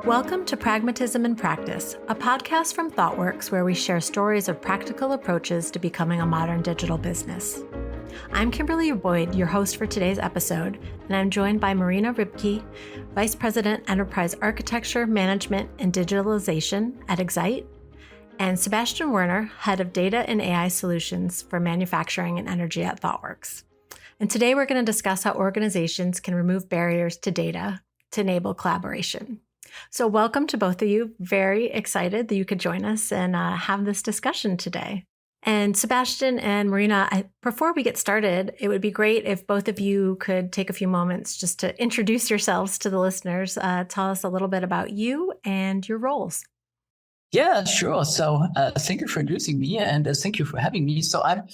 Welcome to Pragmatism in Practice, a podcast from Thoughtworks where we share stories of practical approaches to becoming a modern digital business. I'm Kimberly Boyd, your host for today's episode, and I'm joined by Marina Ribke, Vice President, Enterprise Architecture, Management, and Digitalization at Excite, and Sebastian Werner, Head of Data and AI Solutions for Manufacturing and Energy at Thoughtworks. And today we're going to discuss how organizations can remove barriers to data to enable collaboration. So welcome to both of you. Very excited that you could join us and have this discussion today. And Sebastian and Marina, before we get started, it would be great if both of you could take a few moments just to introduce yourselves to the listeners. Tell us a little bit about you and your roles. Yeah, sure. So thank you for introducing me and thank you for having me. So I'm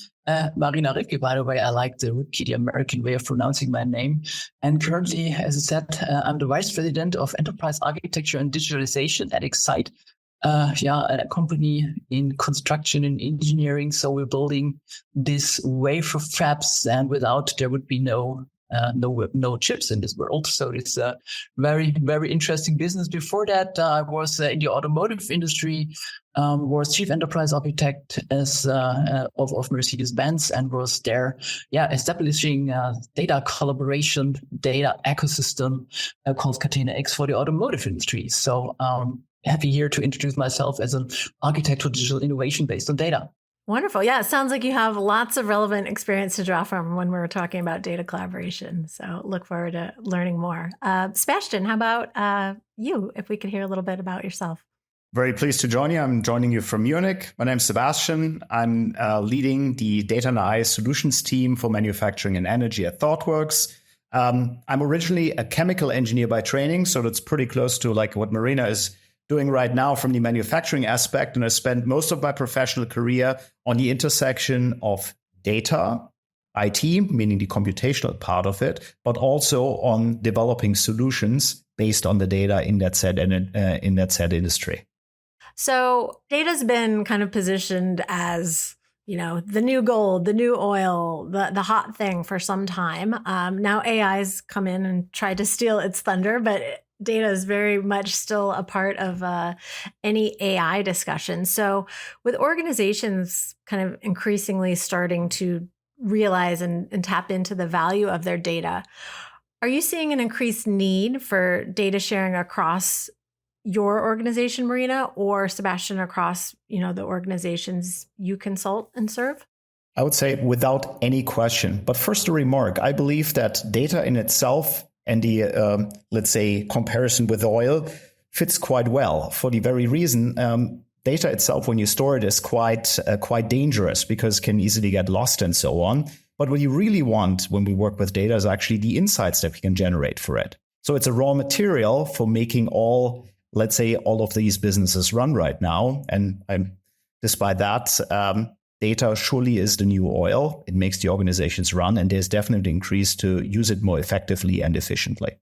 Marina Ribke, by the way. I like the Ribke, the American way of pronouncing my name. And currently, as I said, I'm the Vice President of Enterprise Architecture and Digitalization at Excite. A company in construction and engineering. So we're building this wafer fabs, and without there would be no chips in this world. So it's a very, very interesting business. Before that, I was in the automotive industry, was chief enterprise architect of Mercedes-Benz, and was there, establishing data collaboration, data ecosystem called Catena X for the automotive industry. So happy here to introduce myself as an architect for digital innovation based on data. Wonderful. Yeah, it sounds like you have lots of relevant experience to draw from when we're talking about data collaboration. So look forward to learning more. Sebastian, how about you, if we could hear a little bit about yourself? Very pleased to join you. I'm joining you from Munich. My name's Sebastian. I'm leading the Data and AI Solutions team for manufacturing and energy at Thoughtworks. I'm originally a chemical engineer by training, so that's pretty close to like what Marina is doing right now from the manufacturing aspect. And I spent most of my professional career on the intersection of data, IT, meaning the computational part of it, but also on developing solutions based on the data in that said industry. So data's been kind of positioned as, the new gold, the new oil, the hot thing for some time. Now AI's come in and tried to steal its thunder, but data is very much still a part of any AI discussion. So with organizations kind of increasingly starting to realize and tap into the value of their data, are you seeing an increased need for data sharing across your organization, Marina, or Sebastian, across the organizations you consult and serve? I would say without any question. But first a remark, I believe that data in itself and the, let's say, comparison with oil fits quite well for the very reason data itself, when you store it, is quite dangerous because it can easily get lost and so on. But what you really want when we work with data is actually the insights that we can generate for it. So it's a raw material for making all of these businesses run right now. And despite that, data surely is the new oil. It makes the organizations run, and there's definitely increase to use it more effectively and efficiently.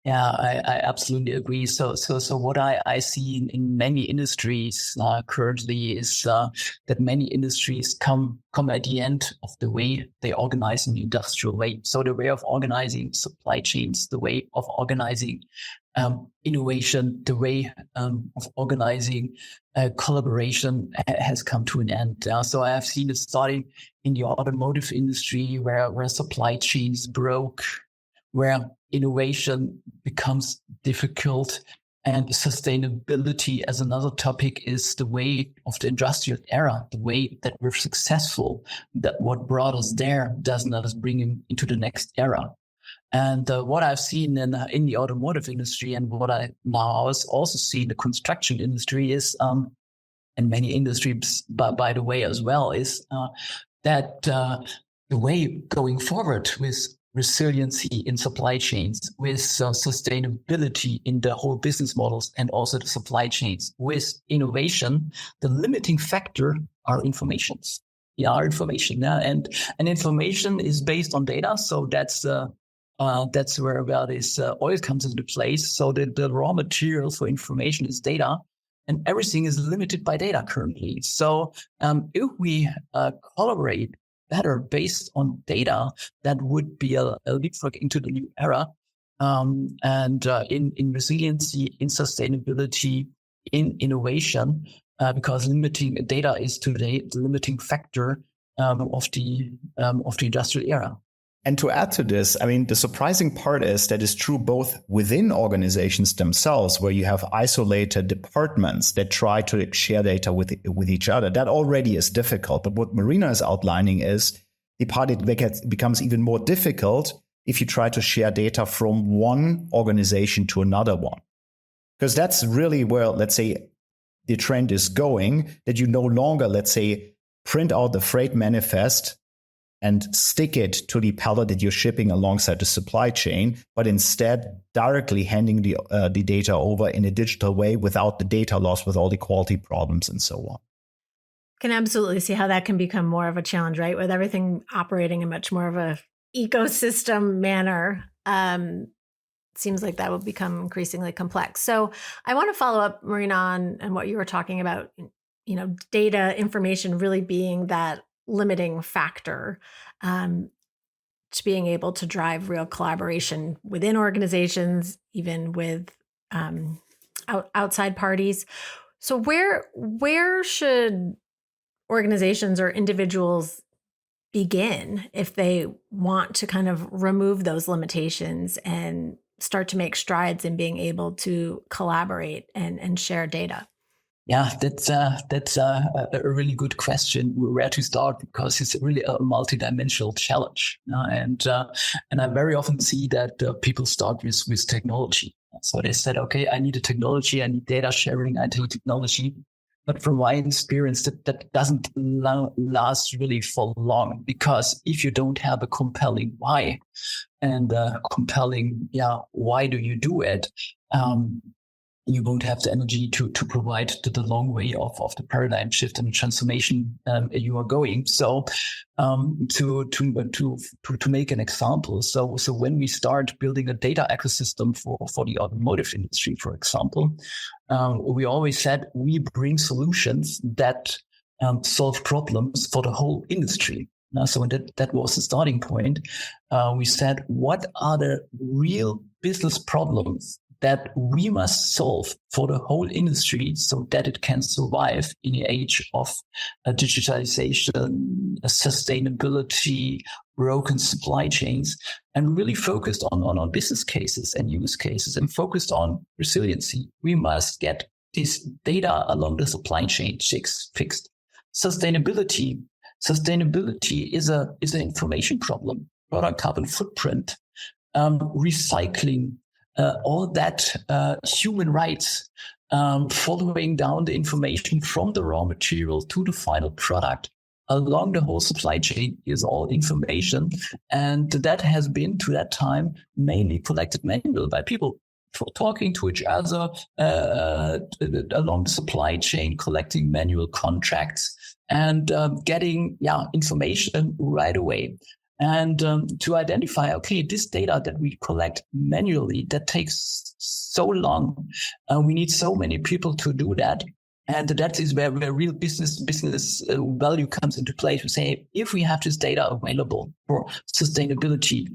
Yeah, I absolutely agree. So what I see in many industries currently is that many industries come at the end of the way they organize in the industrial way. So the way of organizing supply chains, the way of organizing innovation, the way of organizing collaboration has come to an end. So I have seen it starting in the automotive industry where supply chains broke, where innovation becomes difficult, and sustainability as another topic is the way of the industrial era, the way that we're successful, that what brought us there doesn't let us bring him into the next era. And what I've seen in the automotive industry, and what I now also see in the construction industry is, and many industries, by the way, as well, is that the way going forward with resiliency in supply chains, with sustainability in the whole business models and also the supply chains, with innovation, the limiting factor are informations. Yeah, information. Yeah, and information is based on data, so that's where this oil comes into place. So the raw material for information is data, and everything is limited by data currently. So if we collaborate better based on data, that would be a leapfrog into the new era. and in resiliency, in sustainability, in innovation, because limiting data is today the limiting factor of the industrial era. And to add to this, I mean, the surprising part is that it's true both within organizations themselves, where you have isolated departments that try to share data with each other. That already is difficult. But what Marina is outlining is the part it becomes even more difficult if you try to share data from one organization to another one. Because that's really where, let's say, the trend is going, that you no longer, let's say, print out the freight manifest and stick it to the pallet that you're shipping alongside the supply chain, but instead directly handing the data over in a digital way without the data loss, with all the quality problems and so on. Can absolutely see how that can become more of a challenge, right? With everything operating in much more of a ecosystem manner, seems like that will become increasingly complex. So I want to follow up, Marina, on what you were talking about, data information really being that limiting factor to being able to drive real collaboration within organizations, even with outside parties. So where should organizations or individuals begin if they want to kind of remove those limitations and start to make strides in being able to collaborate and share data? Yeah, that's a really good question. Where to start, because it's really a multidimensional challenge, and I very often see that people start with technology. So they said, okay, I need a technology, I need data sharing, I need technology. But from my experience, that doesn't last really for long, because if you don't have a compelling why and compelling, why do you do it? You won't have the energy to provide the long way of the paradigm shift and transformation you are going. So to make an example, so when we start building a data ecosystem for the automotive industry, for example, we always said we bring solutions that solve problems for the whole industry. So that was the starting point. We said, what are the real business problems that we must solve for the whole industry so that it can survive in the age of digitalization, sustainability, broken supply chains, and really focused on business cases and use cases and focused on resiliency. We must get this data along the supply chain fixed. Sustainability is an information problem, product carbon footprint, recycling, all that human rights, following down the information from the raw material to the final product along the whole supply chain is all information. And that has been, to that time, mainly collected manually by people for talking to each other along the supply chain, collecting manual contracts and getting information right away. And to identify, okay, this data that we collect manually, that takes so long. We need so many people to do that. And that is where real business value comes into play, to say, if we have this data available for sustainability,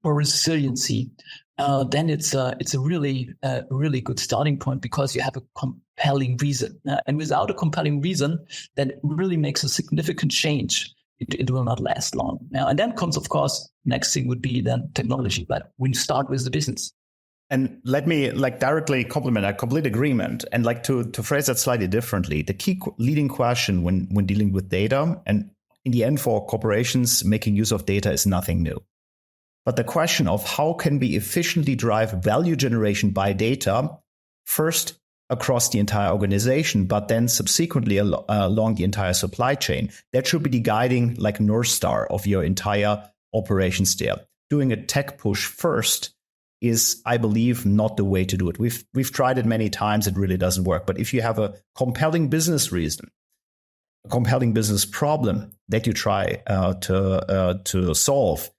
for resiliency, then it's a really good starting point, because you have a compelling reason. And without a compelling reason, that really makes a significant change. It will not last long. Now, and then comes, of course, next thing would be then technology. But we start with the business. And let me directly compliment a complete agreement, and to phrase that slightly differently. The key leading question when dealing with data, and in the end for corporations, making use of data is nothing new. But the question of how can we efficiently drive value generation by data, first across the entire organization, but then subsequently along the entire supply chain. That should be the guiding North Star of your entire operations there. Doing a tech push first is, I believe, not the way to do it. We've tried it many times. It really doesn't work. But if you have a compelling business reason, a compelling business problem that you try to solve,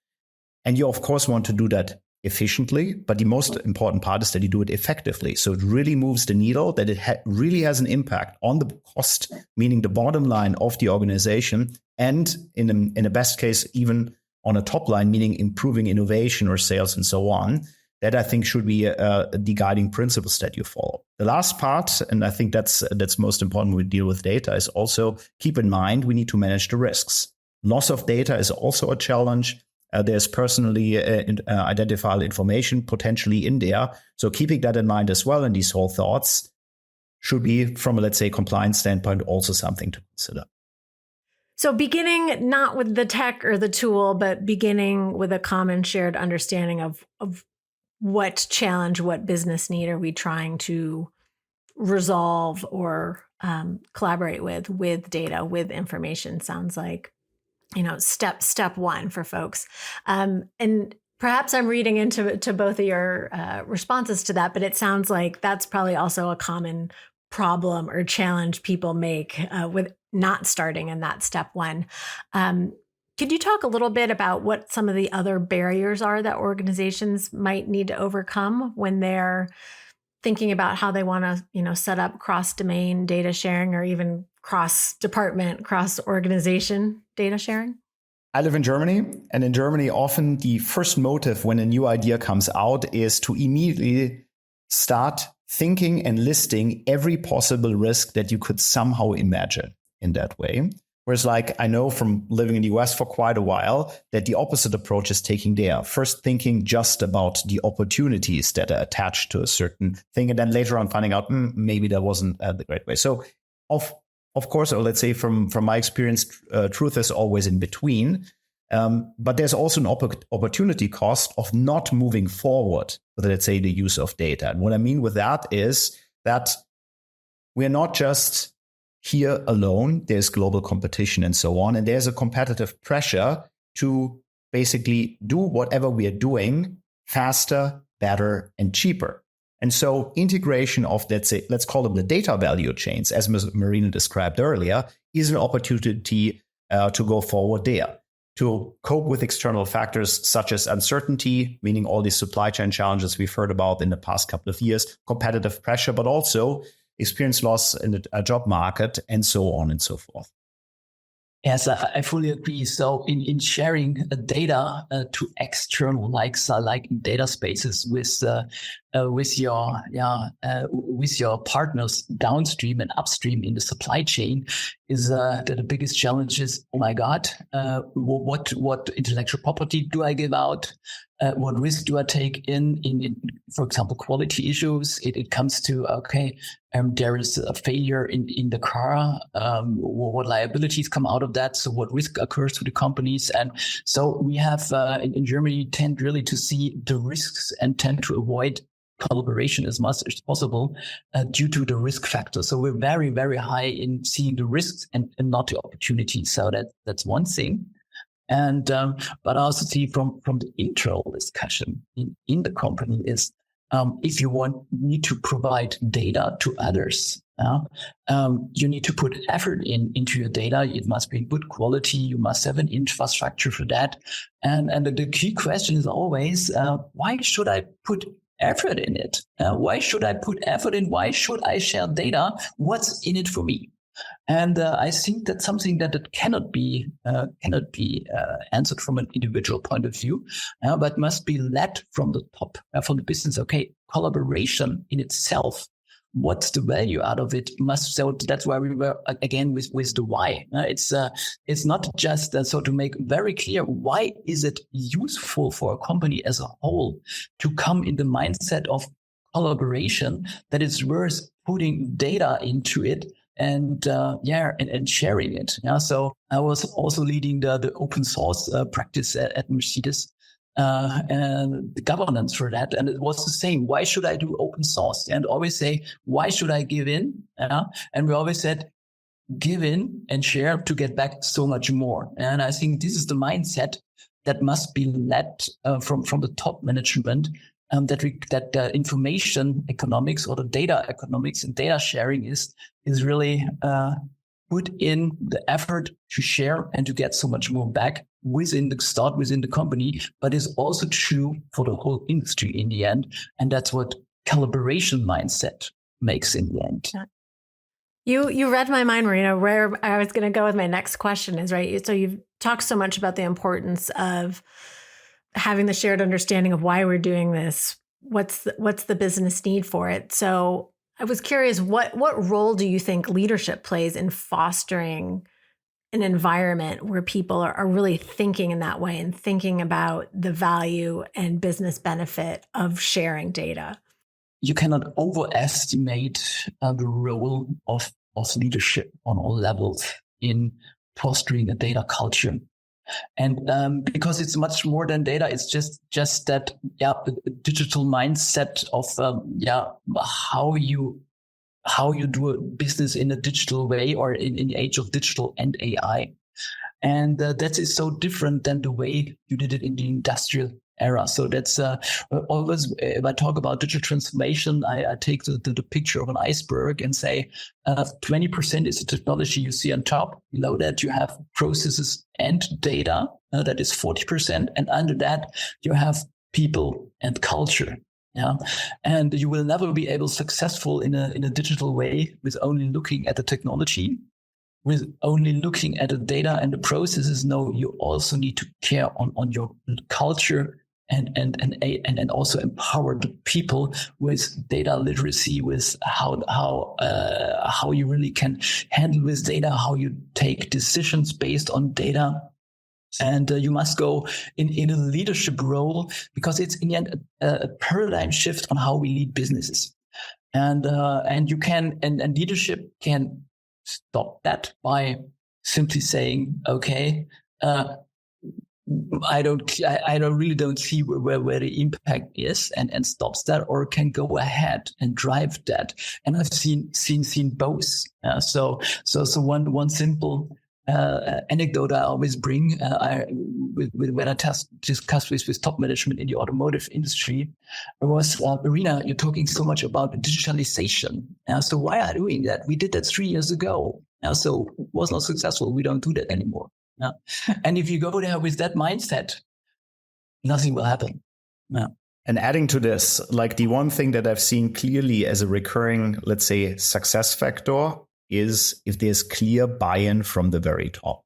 and you, of course, want to do that efficiently, but the most important part is that you do it effectively. So it really moves the needle, that it really has an impact on the cost, meaning the bottom line of the organization, and in a best case, even on a top line, meaning improving innovation or sales and so on. That I think should be the guiding principles that you follow. The last part, and I think that's most important when we deal with data, is also keep in mind we need to manage the risks. Loss of data is also a challenge. There's personally identifiable information potentially in there. So keeping that in mind as well, and these whole thoughts should be, from a, let's say, compliance standpoint, also something to consider. So beginning not with the tech or the tool, but beginning with a common shared understanding of what challenge, what business need are we trying to resolve or collaborate with data, with information, sounds like, step one for folks. And perhaps I'm reading into both of your responses to that, but it sounds like that's probably also a common problem or challenge people make with not starting in that step one. Could you talk a little bit about what some of the other barriers are that organizations might need to overcome when they're thinking about how they want to, set up cross-domain data sharing or even cross-department, cross-organization data sharing? I live in Germany, and in Germany, often the first motive when a new idea comes out is to immediately start thinking and listing every possible risk that you could somehow imagine in that way. Whereas, I know from living in the US for quite a while that the opposite approach is taking there. First thinking just about the opportunities that are attached to a certain thing, and then later on finding out maybe that wasn't the great way. So, of course, or let's say from my experience, truth is always in between. But there's also an opportunity cost of not moving forward with, let's say, the use of data. And what I mean with that is that we're not just here alone. There's global competition and so on. And there's a competitive pressure to basically do whatever we are doing faster, better, and cheaper. And so integration of, let's call them the data value chains, as Marina described earlier, is an opportunity to go forward there, to cope with external factors such as uncertainty, meaning all these supply chain challenges we've heard about in the past couple of years, competitive pressure, but also experience loss in the job market, and so on and so forth. Yes, I fully agree. So in sharing data to external, like in data spaces with your partners downstream and upstream in the supply chain, is that the biggest challenge is, oh my God, what intellectual property do I give out? What risk do I take in for example, quality issues? It comes to, there is a failure in the car. What liabilities come out of that? So what risk occurs to the companies? And so we have in Germany tend really to see the risks and tend to avoid collaboration as much as possible due to the risk factor. So we're very, very high in seeing the risks and not the opportunities. So that's one thing. And but I also see from the internal discussion in the company is if you need to provide data to others, you need to put effort into your data. It must be good quality. You must have an infrastructure for that. And the key question is always, why should I put effort in it? Why should I put effort in? Why should I share data? What's in it for me? And I think that's something that cannot be answered from an individual point of view, but must be led from the top, from the business. Okay, collaboration in itself. What's the value out of it? So that's why we were again with the why. It's not just so to make very clear why is it useful for a company as a whole to come in the mindset of collaboration, that it's worth putting data into it. And sharing it. So I was also leading the open source practice at Mercedes and the governance for that. And it was the same. Why should I do open source? And always say, why should I give in? And we always said, give in and share to get back so much more. And I think this is the mindset that must be led from the top management. That information economics or the data economics and data sharing is really put in the effort to share and to get so much more back within the company, but is also true for the whole industry in the end. And that's what collaboration mindset makes in the end. You read my mind, Marina, where I was going to go with my next question is, right? So you've talked so much about the importance of having the shared understanding of why we're doing this, what's the business need for it? So I was curious, what role do you think leadership plays in fostering an environment where people are really thinking in that way and thinking about the value and business benefit of sharing data? You cannot overestimate the role of leadership on all levels in fostering a data culture. And because it's much more than data, it's just that digital mindset of how you do a business in a digital way, or in the age of digital and AI. And that is so different than the way you did it in the industrial era. So that's always, if I talk about digital transformation, I take the picture of an iceberg and say 20% is the technology you see on top. Below that, you have processes and data. That is 40%. And under that, you have people and culture. Yeah, and you will never be able successful in a digital way with only looking at the technology, with only looking at the data and the processes. No, you also need to care on your culture and also empower the people with data literacy, with how you really can handle with data, how you take decisions based on data. And you must go in a leadership role, because it's in the end a paradigm shift on how we lead businesses. And you can, and leadership can stop that by simply saying, okay, I really don't see where the impact is, and stops that, or can go ahead and drive that. And I've seen both. So one simple anecdote I always bring when I discuss with top management in the automotive industry was, Marina, you're talking so much about digitalization. So why are you doing that? We did that 3 years ago. So it was not successful. We don't do that anymore. And if you go there with that mindset, nothing will happen. And adding to this, like the one thing that I've seen clearly as a recurring, let's say, success factor is if there's clear buy-in from the very top.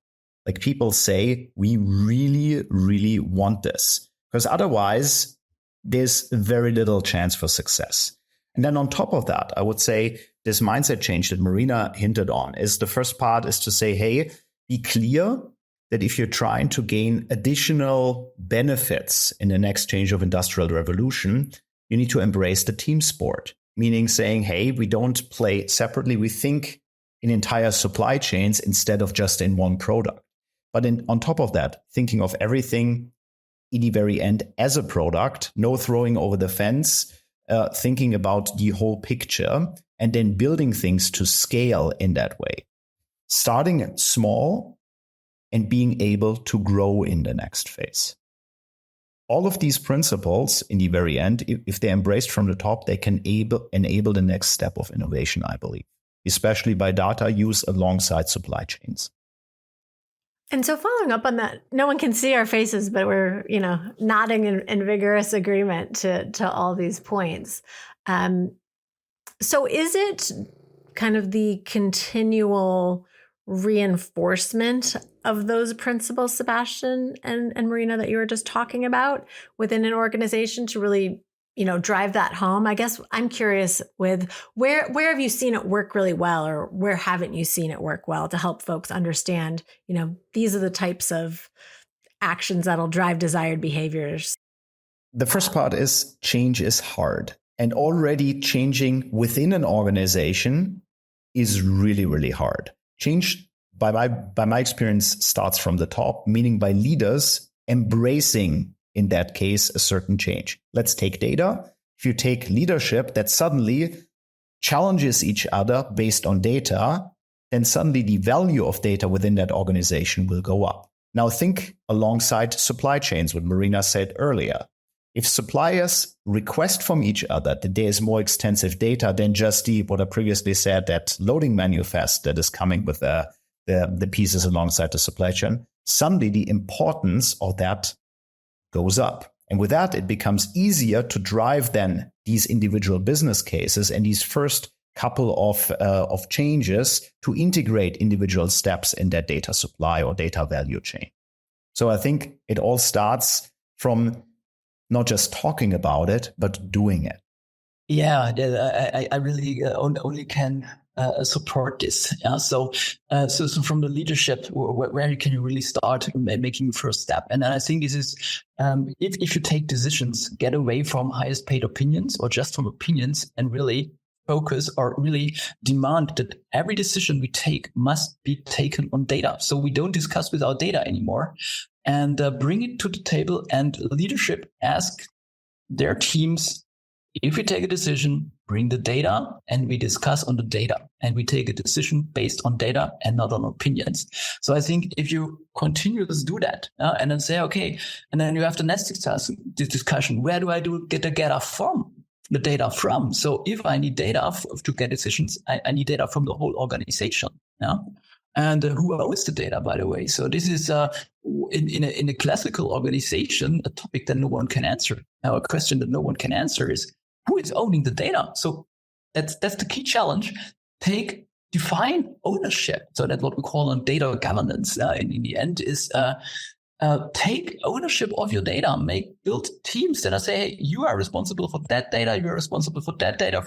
Like people say, we really, really want this, because otherwise there's very little chance for success. And then on top of that, I would say this mindset change that Marina hinted on is the first part is to say, hey, be clear that if you're trying to gain additional benefits in the next change of industrial revolution, you need to embrace the team sport, meaning saying, hey, we don't play separately. We think in entire supply chains instead of just in one product. But on top of that, thinking of everything in the very end as a product, no throwing over the fence, thinking about the whole picture, and then building things to scale in that way. Starting small and being able to grow in the next phase. All of these principles in the very end, if they're embraced from the top, they can enable the next step of innovation, I believe, especially by data use alongside supply chains. And so following up on that, no one can see our faces, but we're, nodding in vigorous agreement to all these points. So is it kind of the continual reinforcement of those principles, Sebastian and Marina, that you were just talking about within an organization to really, drive that home? I guess I'm curious with where have you seen it work really well, or where haven't you seen it work well, to help folks understand, these are the types of actions that'll drive desired behaviors? The first part is change is hard, and already changing within an organization is really, really hard. Change, by my experience, starts from the top, meaning by leaders embracing, in that case, a certain change. Let's take data. If you take leadership that suddenly challenges each other based on data, then suddenly the value of data within that organization will go up. Now think alongside supply chains, what Marina said earlier. If suppliers request from each other that there is more extensive data than just what I previously said, that loading manifest that is coming with the pieces alongside the supply chain, suddenly the importance of that goes up. And with that, it becomes easier to drive then these individual business cases and these first couple of changes to integrate individual steps in that data supply or data value chain. So I think it all starts from not just talking about it, but doing it. Yeah, I really only can support this. Yeah, so from the leadership, where can you really start making the first step? And I think this is if you take decisions, get away from highest paid opinions or just from opinions, and really focus or really demand that every decision we take must be taken on data. So we don't discuss without data anymore, and bring it to the table. And leadership ask their teams, if we take a decision, bring the data and we discuss on the data, and we take a decision based on data and not on opinions. So I think if you continue to do that and then say, okay, and then you have the next discussion, where do I get the data from? So if I need data to get decisions, I need data from the whole organization. Yeah. And who owns the data, by the way? So this is in a classical organization, a topic that no one can answer. Now, a question that no one can answer is, who is owning the data? So that's the key challenge. Define ownership. So that's what we call on data governance. In the end is take ownership of your data. Build teams that say, hey, you are responsible for that data. You are responsible for that data.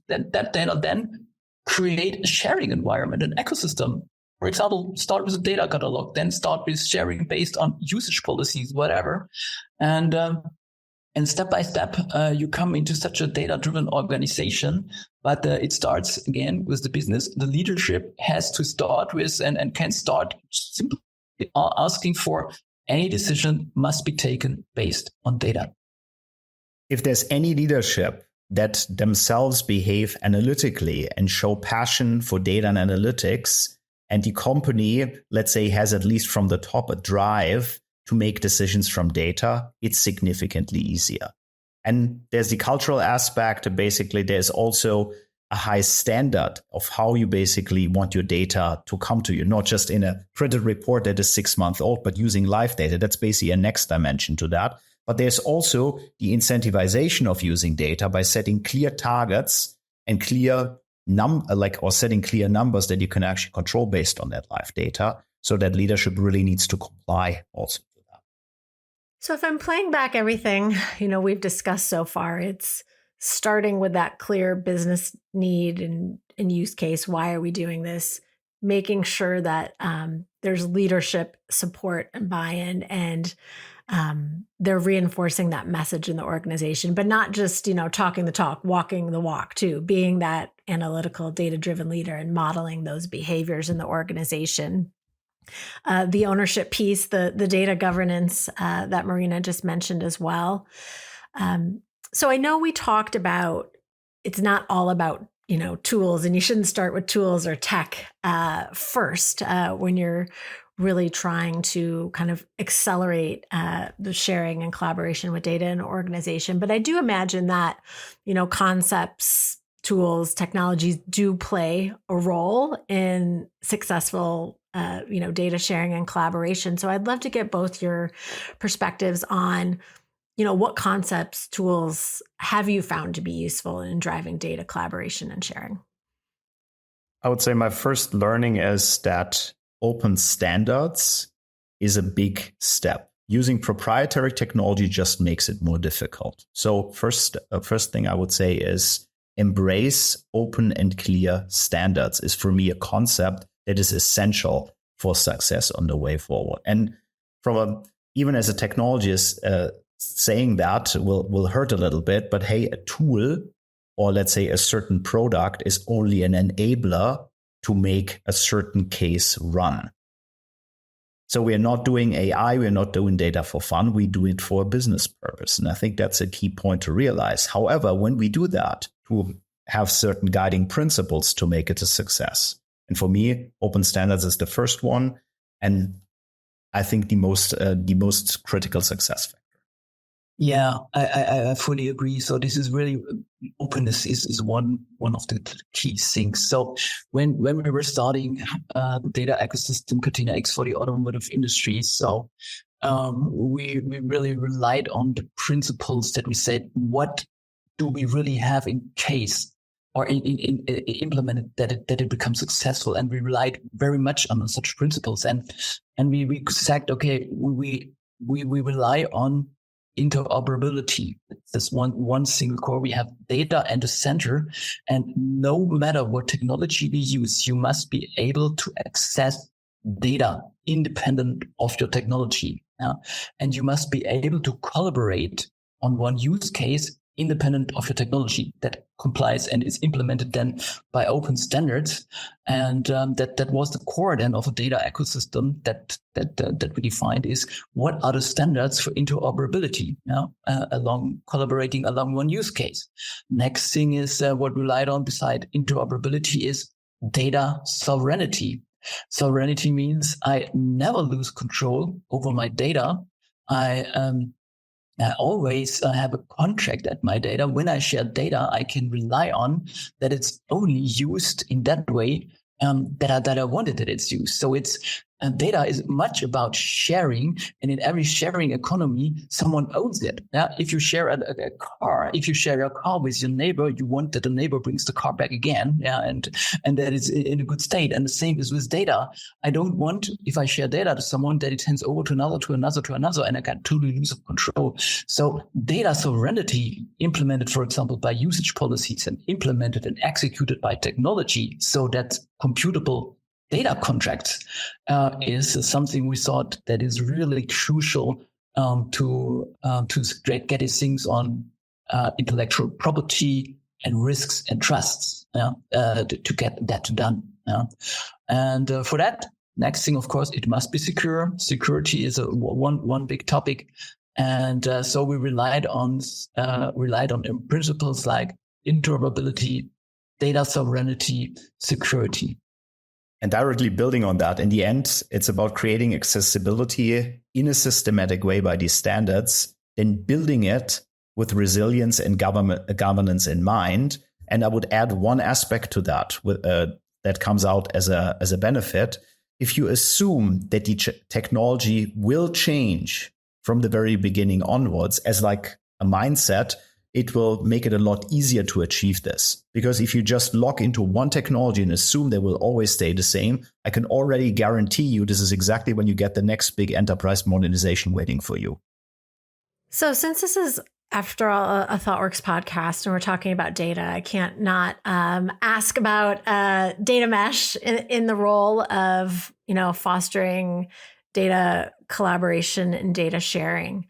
That data, then create a sharing environment, an ecosystem. For example, start with a data catalog, then start with sharing based on usage policies, whatever. And step by step, you come into such a data-driven organization. But it starts, again, with the business. The leadership has to start with and can start simply asking for any decision must be taken based on data. If there's any leadership that themselves behave analytically and show passion for data and analytics, and the company, let's say, has at least from the top a drive to make decisions from data, it's significantly easier. And there's the cultural aspect. Basically, there's also a high standard of how you basically want your data to come to you, not just in a credit report that is 6 months old, but using live data. That's basically a next dimension to that. But there's also the incentivization of using data by setting clear targets and setting clear numbers that you can actually control based on that live data. So that leadership really needs to comply also to that. So if I'm playing back everything, we've discussed so far, it's starting with that clear business need and use case. Why are we doing this? Making sure that there's leadership support and buy-in, and they're reinforcing that message in the organization, but not just, talking the talk, walking the walk too, being that analytical, data-driven leader and modeling those behaviors in the organization. The ownership piece, the data governance that Marina just mentioned as well. So I know we talked about, it's not all about, tools, and you shouldn't start with tools or tech first when you're really trying to kind of accelerate the sharing and collaboration with data in an organization. But I do imagine that, concepts, tools, technologies do play a role in successful, data sharing and collaboration. So I'd love to get both your perspectives on, what concepts, tools have you found to be useful in driving data collaboration and sharing? I would say my first learning is that open standards is a big step. Using proprietary technology just makes it more difficult. So first thing I would say is embrace open and clear standards is for me a concept that is essential for success on the way forward. And even as a technologist, saying that will hurt a little bit, but hey, a tool or let's say a certain product is only an enabler to make a certain case run. So we're not doing AI, we're not doing data for fun, we do it for a business purpose. And I think that's a key point to realize. However, when we do that, to have certain guiding principles to make it a success. And for me, open standards is the first one, and I think the most critical success factor. Yeah, I fully agree. So this is really, openness is one of the key things. So when we were starting the data ecosystem Catena X for the automotive industry, so we really relied on the principles that we said, what do we really have in case or in implemented that it becomes successful? And we relied very much on such principles. And we said, okay, we rely on interoperability. It's this one single core. We have data and a center, and no matter what technology we use, you must be able to access data independent of your technology. And you must be able to collaborate on one use case independent of your technology that complies and is implemented then by open standards. And that was the core then of a data ecosystem that we defined is what are the standards for interoperability along collaborating along one use case. Next thing is what relied on beside interoperability is data sovereignty. Sovereignty means I never lose control over my data. I always have a contract at my data. When I share data, I can rely on that it's only used in that way that I wanted that it's used. So it's data is much about sharing, and in every sharing economy, someone owns it. If you share a car, if you share a car with your neighbor, you want that the neighbor brings the car back again, and that it's in a good state. And the same is with data. I don't want, if I share data to someone, that it hands over to another, and I can totally lose control. So data sovereignty implemented, for example, by usage policies and implemented and executed by technology, so that computable data contracts is something we thought that is really crucial to get these things on intellectual property and risks and trusts to get that done. And for that, next thing, of course, it must be secure. Security is one big topic, and so we relied on principles like interoperability, data sovereignty, security. And directly building on that, in the end, it's about creating accessibility in a systematic way by these standards, then building it with resilience and governance in mind. And I would add one aspect to that that comes out as a benefit. If you assume that the technology will change from the very beginning onwards as like a mindset, it will make it a lot easier to achieve this. Because if you just lock into one technology and assume they will always stay the same, I can already guarantee you this is exactly when you get the next big enterprise modernization waiting for you. So since this is, after all, a Thoughtworks podcast, and we're talking about data, I can't not ask about data mesh in the role of, fostering data collaboration and data sharing.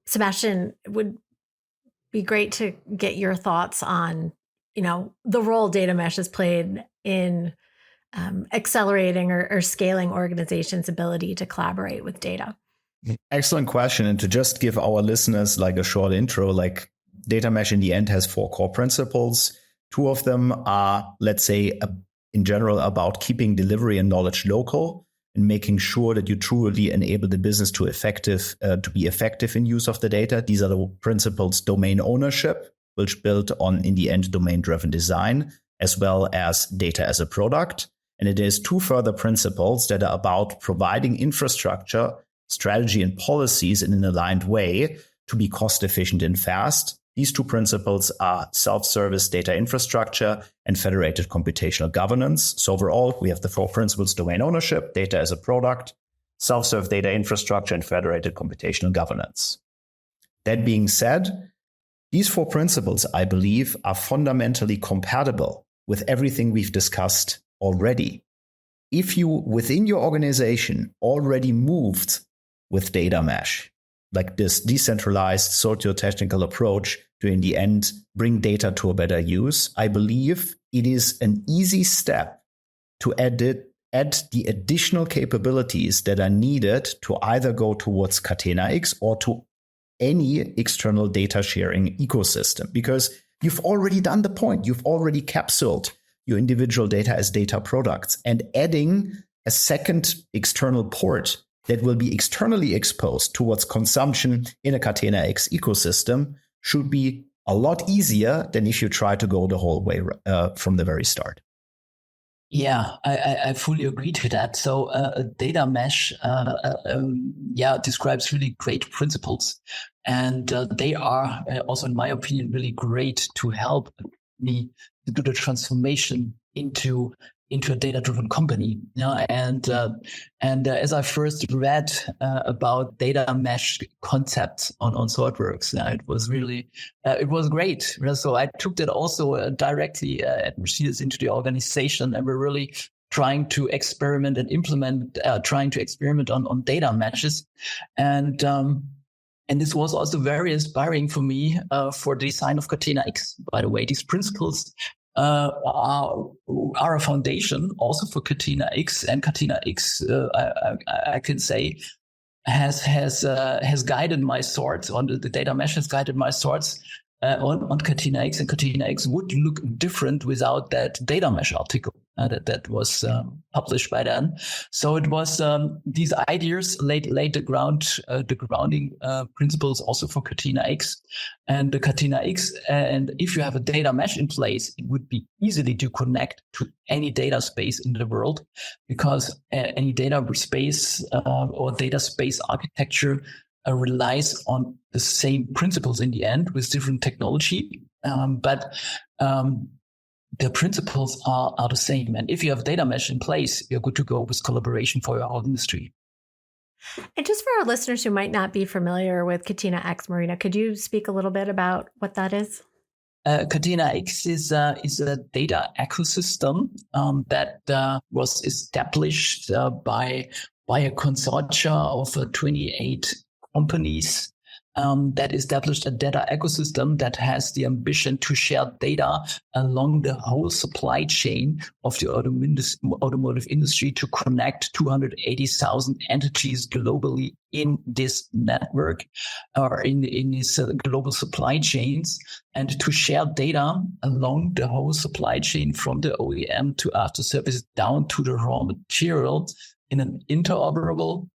Sebastian, would be great to get your thoughts on, the role data mesh has played in accelerating or scaling organizations' ability to collaborate with data. Excellent question. And to just give our listeners like a short intro, like data mesh in the end has 4 core principles. 2 of them are, let's say, in general about keeping delivery and knowledge local, and making sure that you truly enable the business to be effective in use of the data. These are the principles: domain ownership, which built on, in the end, domain-driven design, as well as data as a product. And it is 2 further principles that are about providing infrastructure, strategy, and policies in an aligned way to be cost efficient and fast. These 2 principles are self-service data infrastructure and federated computational governance. So overall, we have the 4 principles: domain ownership, data as a product, self-serve data infrastructure, and federated computational governance. That being said, these 4 principles, I believe, are fundamentally compatible with everything we've discussed already. If you, within your organization, already moved with data mesh, like this decentralized socio-technical approach to, in the end, bring data to a better use, I believe it is an easy step to add the additional capabilities that are needed to either go towards Catena-X or to any external data sharing ecosystem, because you've already done the point. You've already capsuled your individual data as data products, and adding a second external port that will be externally exposed towards consumption in a Catena-X ecosystem should be a lot easier than if you try to go the whole way from the very start. Yeah, I fully agree to that. So data mesh, describes really great principles. And they are also, in my opinion, really great to help me to do the transformation into into a data-driven company. And as I first read about data mesh concepts on Thoughtworks, it was really it was great. So I took that also directly at Mercedes into the organization, and we're really trying to experiment and implement, on data meshes, and this was also very inspiring for me for the design of Catena X. By the way, these principles are a foundation also for Catena X, and Catena X, I can say, has guided my thoughts on the data mesh, has guided my thoughts on Catena X, and Catena X would look different without that data mesh article that was published by then. So it was these ideas laid the grounding principles also for Catena X, and the Catena X. And if you have a data mesh in place, it would be easily to connect to any data space in the world, because any data space or data space architecture relies on the same principles in the end with different technology. But the principles are the same. And if you have data mesh in place, you're good to go with collaboration for your whole industry. And just for our listeners who might not be familiar with Catena X, Marina, could you speak a little bit about what that is? Catena X is a data ecosystem that was established by a consortia of 28 companies that established a data ecosystem that has the ambition to share data along the whole supply chain of the automotive industry, to connect 280,000 entities globally in this network or in these global supply chains, and to share data along the whole supply chain from the OEM to after service down to the raw material in an interoperable,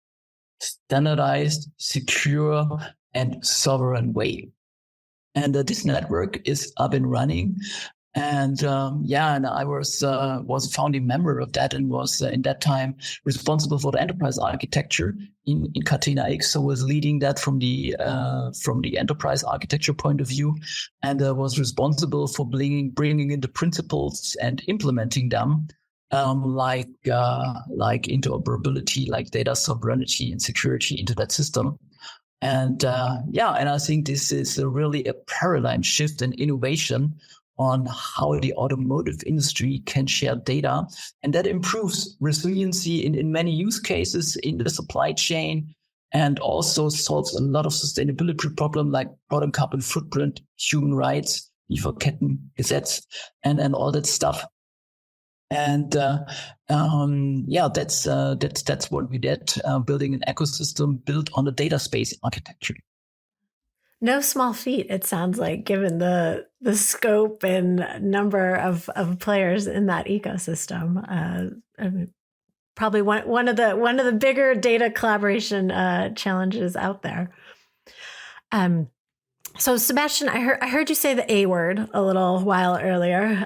standardized, secure, and sovereign way. And this network is up and running. And and I was a founding member of that, and was in that time responsible for the enterprise architecture in Catena X. So was leading that from the enterprise architecture point of view, and was responsible for bringing in the principles and implementing them. Like interoperability, like data sovereignty and security into that system. And and I think this is really a paradigm shift and innovation on how the automotive industry can share data. And that improves resiliency in many use cases in the supply chain, and also solves a lot of sustainability problems like product carbon footprint, human rights, Lieferkettengesetz, and all that stuff. And that's what we did, building an ecosystem built on a data space architecture. No small feat, it sounds like, given the scope and number of players in that ecosystem. I mean, probably one of the bigger data collaboration challenges out there. So Sebastian, I heard you say the A word a little while earlier,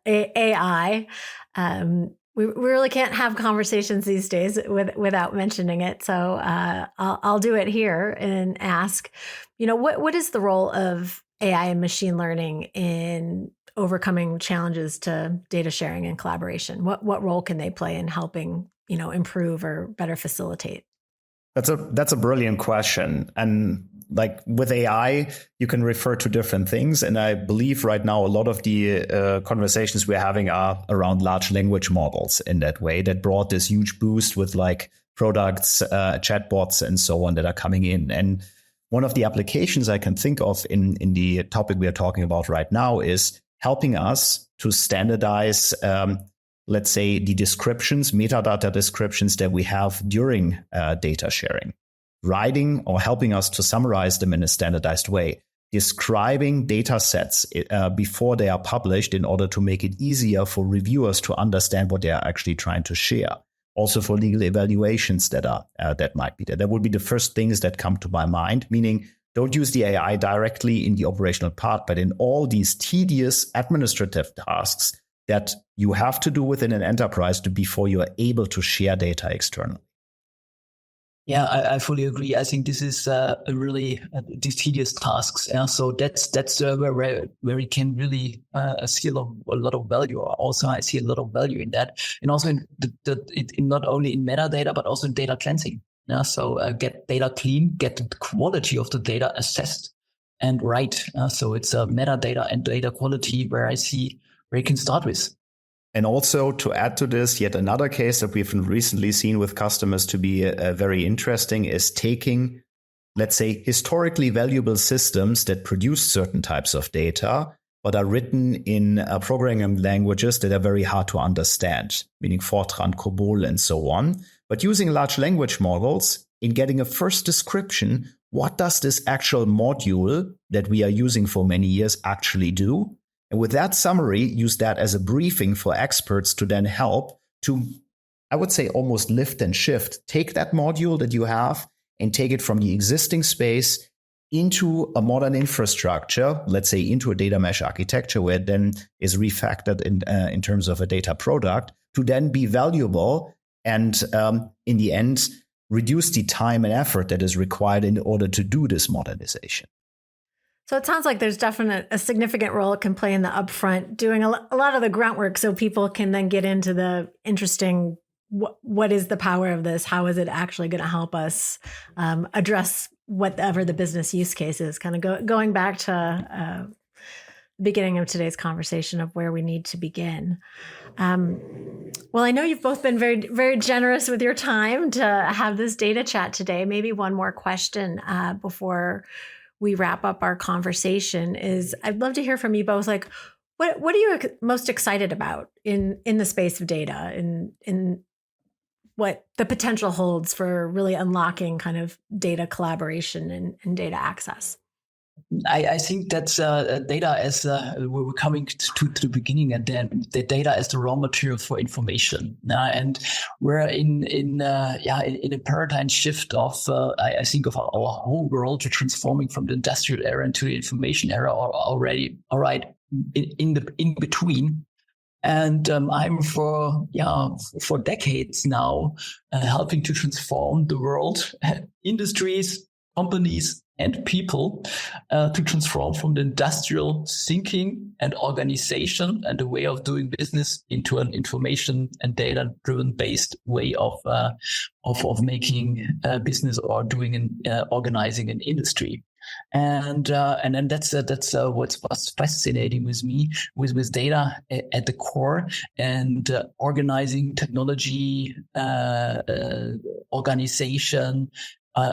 AI. We really can't have conversations these days without mentioning it. So I'll do it here and ask, what is the role of AI and machine learning in overcoming challenges to data sharing and collaboration? What role can they play in helping, improve or better facilitate? That's a brilliant question. And like with AI, you can refer to different things. And I believe right now a lot of the conversations we're having are around large language models in that way, that brought this huge boost with like products, chatbots and so on that are coming in. And one of the applications I can think of in the topic we are talking about right now is helping us to standardize, let's say, the descriptions, metadata descriptions that we have during data sharing. Writing or helping us to summarize them in a standardized way, describing data sets before they are published in order to make it easier for reviewers to understand what they are actually trying to share. Also for legal evaluations that might be there. That would be the first things that come to my mind, meaning don't use the AI directly in the operational part, but in all these tedious administrative tasks that you have to do within an enterprise before you are able to share data externally. Yeah, I fully agree. I think this is a really these tedious tasks. Yeah, so that's where we can really see a lot of value. Also, I see a lot of value in that, and also in not only in metadata but also in data cleansing. Yeah, so get data clean, get the quality of the data assessed and right. So it's metadata and data quality where you can start with. And also to add to this, yet another case that we've recently seen with customers to be very interesting is taking, let's say, historically valuable systems that produce certain types of data, but are written in programming languages that are very hard to understand, meaning Fortran, COBOL, and so on. But using large language models in getting a first description, what does this actual module that we are using for many years actually do? And with that summary, use that as a briefing for experts to then help to, I would say, almost lift and shift. Take that module that you have and take it from the existing space into a modern infrastructure, let's say into a data mesh architecture where it then is refactored in terms of a data product to then be valuable and in the end, reduce the time and effort that is required in order to do this modernization. So it sounds like there's definitely a significant role it can play in the upfront, doing a lot of the grunt work so people can then get into the interesting, what is the power of this? How is it actually going to help us address whatever the business use case is? Kind of going back to the beginning of today's conversation of where we need to begin. Well, I know you've both been very, very generous with your time to have this data chat today. Maybe one more question before we wrap up our conversation is I'd love to hear from you both. Like, what are you most excited about in the space of data, in what the potential holds for really unlocking kind of data collaboration and data access? I think that's data as we're coming to the beginning, and then the data as the raw material for information. And we're in a paradigm shift of I think of our whole world to transforming from the industrial era into the information era, or already all right in between. And I'm for decades now helping to transform the world, industries, companies, and people to transform from the industrial thinking and organization and the way of doing business into an information and data-driven based way of making business or doing and organizing an industry. And then that's what's fascinating with me with data at the core and organizing technology, organization.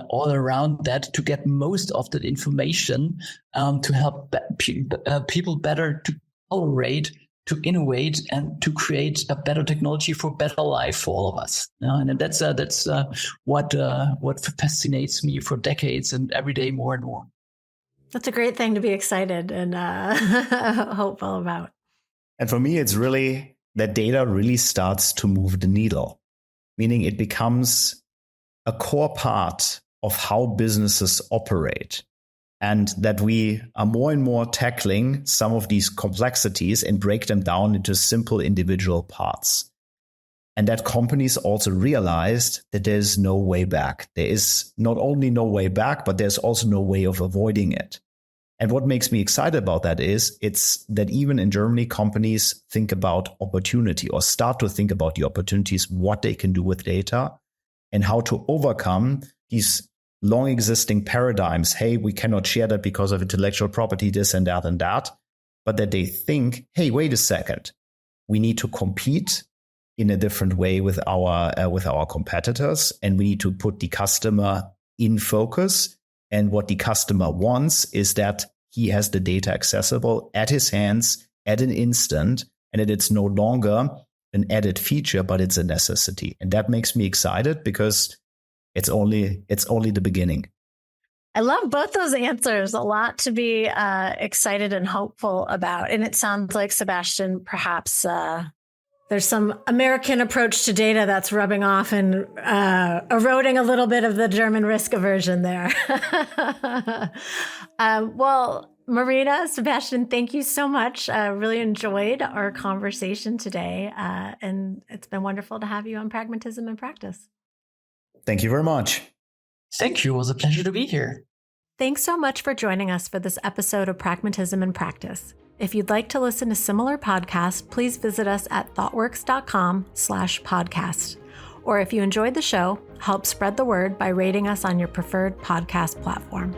All around that to get most of that information to help people better to tolerate, to innovate, and to create a better technology for better life for all of us. And that's what fascinates me for decades and every day more and more. That's a great thing to be excited and hopeful about. And for me, it's really that data really starts to move the needle, meaning it becomes a core part of how businesses operate, and that we are more and more tackling some of these complexities and break them down into simple individual parts. And that companies also realized that there's no way back. There is not only no way back, but there's also no way of avoiding it. And what makes me excited about that is it's that even in Germany, companies think about opportunity or start to think about the opportunities, what they can do with data, and how to overcome these long existing paradigms. Hey, we cannot share that because of intellectual property, this and that. But that they think, hey, wait a second, we need to compete in a different way with our competitors, and we need to put the customer in focus. And what the customer wants is that he has the data accessible at his hands at an instant, and that it's no longer an added feature, but it's a necessity. And that makes me excited because it's only the beginning. I love both those answers. A lot to be excited and hopeful about. And it sounds like, Sebastian, perhaps there's some American approach to data that's rubbing off and eroding a little bit of the German risk aversion there. Well, Marina, Sebastian, thank you so much. Really enjoyed our conversation today. And it's been wonderful to have you on Pragmatism in Practice. Thank you very much. Thank you. It was a pleasure to be here. Thanks so much for joining us for this episode of Pragmatism in Practice. If you'd like to listen to similar podcasts, please visit us at thoughtworks.com/podcast. Or if you enjoyed the show, help spread the word by rating us on your preferred podcast platform.